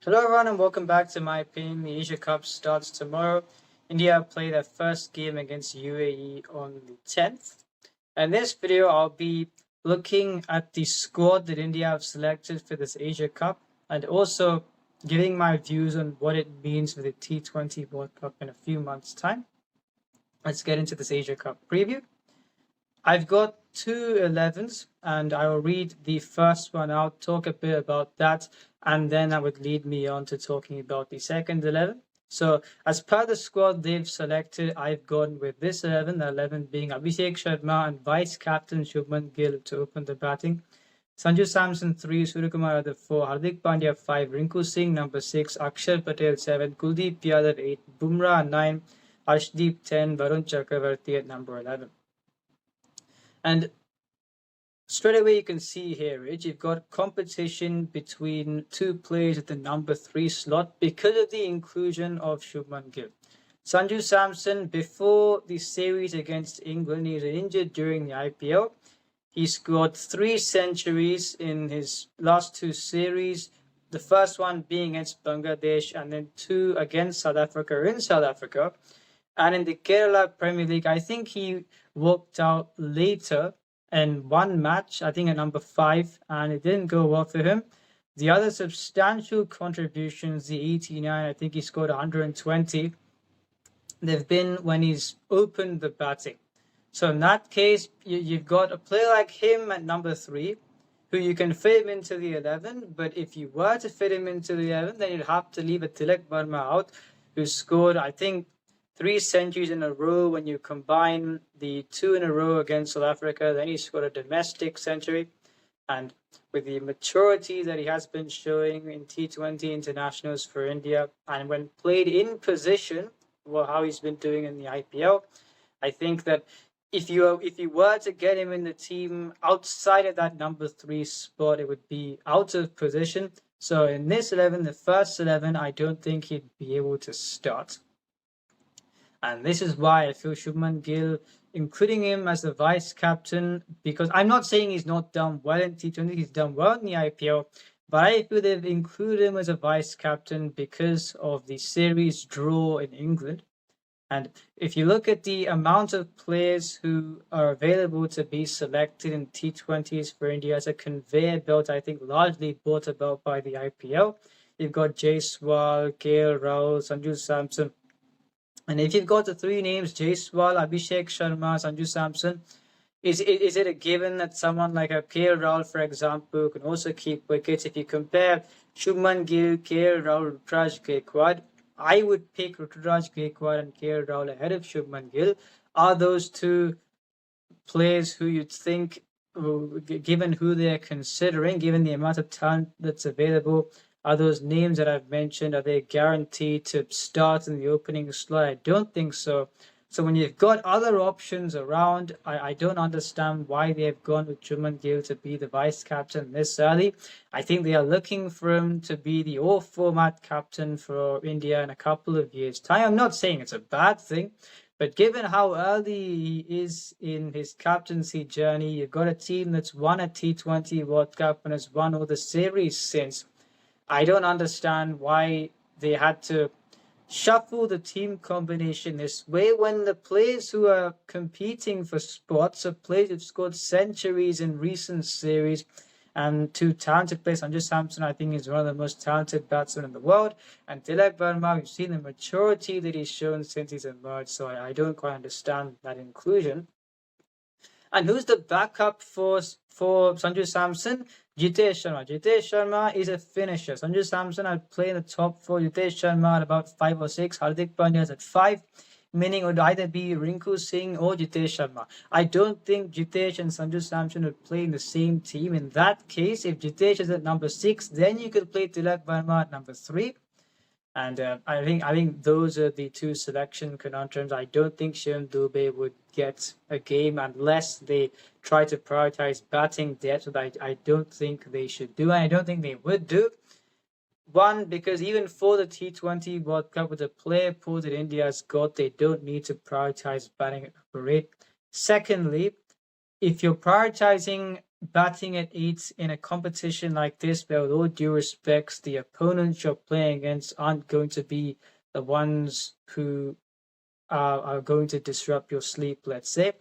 Hello everyone and welcome back to my opinion. The Asia Cup starts tomorrow. India play their first game against UAE on the 10th. In this video, I'll be looking at the squad that India have selected for this Asia Cup and also giving my views on what it means for the T20 World Cup in a few months' time. Let's get into this Asia Cup preview. I've got two 11s and I will read the first one out, talk a bit about that, and then that would lead me on to talking about the second 11. So, as per the squad they've selected, I've gone with this 11, the 11 being Abhishek Sharma and vice captain Shubman Gill to open the batting. Sanju Samson 3, Suryakumar Yadav 4, Hardik Pandya 5, Rinku Singh number 6, Akshar Patel 7, Kuldeep Yadav 8, Bumrah 9, Arshdeep 10, Varun Chakravarti at number 11. And straight away you can see here, Rich, you've got competition between two players at the number 3 slot because of the inclusion of Shubman Gill. Sanju Samson, before the series against England, he was injured during the IPL. He scored 3 centuries in his last 2 series, the first one being against Bangladesh and then 2 against South Africa in South Africa. And in the Kerala Premier League, I think he worked out later in one match, I think at number 5, and it didn't go well for him. The other substantial contributions, the 89, I think he scored 120, they've been when he's opened the batting. So in that case, you've got a player like him at number 3, who you can fit him into the 11, but if you were to fit him into the 11, then you'd have to leave a Tilak Verma out, who scored, I think, 3 centuries in a row. When you combine the 2 in a row against South Africa, then he scored a domestic century. And with the maturity that he has been showing in T20 internationals for India, and when played in position, well, how he's been doing in the IPL, I think that if you were to get him in the team outside of that number 3 spot, it would be out of position. So in this 11, the first 11, I don't think he'd be able to start. And this is why I feel Shubman Gill, including him as the vice captain, because I'm not saying he's not done well in T20, he's done well in the IPL, but I feel they've included him as a vice captain because of the series draw in England. And if you look at the amount of players who are available to be selected in T20s for India as a conveyor belt, I think largely brought about by the IPL, you've got Jaiswal, KL Rahul, Sanju Samson. And if you've got the 3 names, Jaiswal, Abhishek Sharma, Sanju Samson, is it a given that someone like a KL Rahul, for example, can also keep wickets? If you compare Shubman Gill, KL Rahul, Ruturaj Gaikwad, I would pick Ruturaj Gaikwad and KL Rahul ahead of Shubman Gill. Are those 2 players who you'd think, given who they're considering, given the amount of talent that's available, are those names that I've mentioned, are they guaranteed to start in the opening slot? I don't think so. So when you've got other options around, I don't understand why they've gone with Shubman Gill to be the vice captain this early. I think they are looking for him to be the all-format captain for India in a couple of years' time. I'm not saying it's a bad thing, but given how early he is in his captaincy journey, you've got a team that's won a T20 World Cup and has won all the series since. I don't understand why they had to shuffle the team combination this way when the players who are competing for spots are players who've scored centuries in recent series, and 2 talented players. Sanju Samson, I think, is one of the most talented batsmen in the world, and Tilak Verma, we've seen the maturity that he's shown since he's emerged, so I don't quite understand that inclusion. And who's the backup for Sanju Samson? Jitesh Sharma. Jitesh Sharma is a finisher. Sanju Samson, I'd play in the top 4. Jitesh Sharma at about 5 or 6. Hardik Pandya is at 5, meaning it would either be Rinku Singh or Jitesh Sharma. I don't think Jitesh and Sanju Samson would play in the same team. In that case, if Jitesh is at number 6, then you could play Tilak Verma at number 3. And I think those are the 2 selection conundrums. I don't think Shivam Dube would get a game unless they try to prioritize batting depth, that I don't think they should do, and I don't think they would do. One, because even for the T20 World Cup, with the player pool that India's got, they don't need to prioritize batting at number 8. Secondly, if you're prioritizing batting at 8 in a competition like this, where with all due respects, the opponents you're playing against aren't going to be the ones who are going to disrupt your sleep, let's say.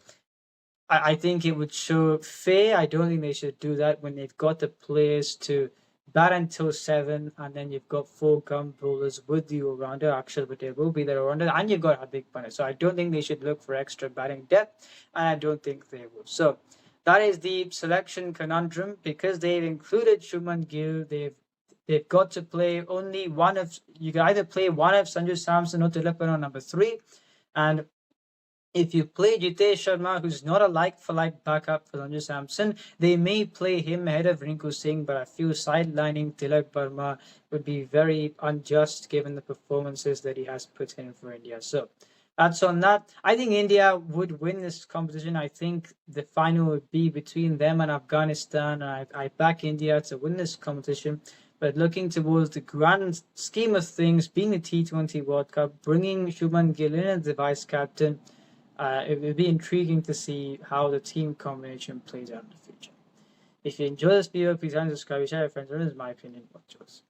I think it would show fair. I don't think they should do that when they've got the players to bat until 7, and then you've got 4 gun bowlers with the all-rounder. Actually, but they will be the all-rounder, and you've got a big punter. So I don't think they should look for extra batting depth, and I don't think they will. So that is the selection conundrum. Because they've included Shubman Gill, they've got to play only one of, you can either play one of Sanju Samson or Tilak Varma number 3, and if you play Jitesh Sharma, who's not a like-for-like backup for Sanju Samson, they may play him ahead of Rinku Singh, but I feel sidelining Tilak Varma would be very unjust given the performances that he has put in for India. So that's on that. I think India would win this competition. I think the final would be between them and Afghanistan. I back India to win this competition. But looking towards the grand scheme of things, being the T20 World Cup, bringing Shubman Gill in as the vice captain, it will be intriguing to see how the team combination plays out in the future. If you enjoy this video, please subscribe, share with your friends. This is my opinion. What's yours?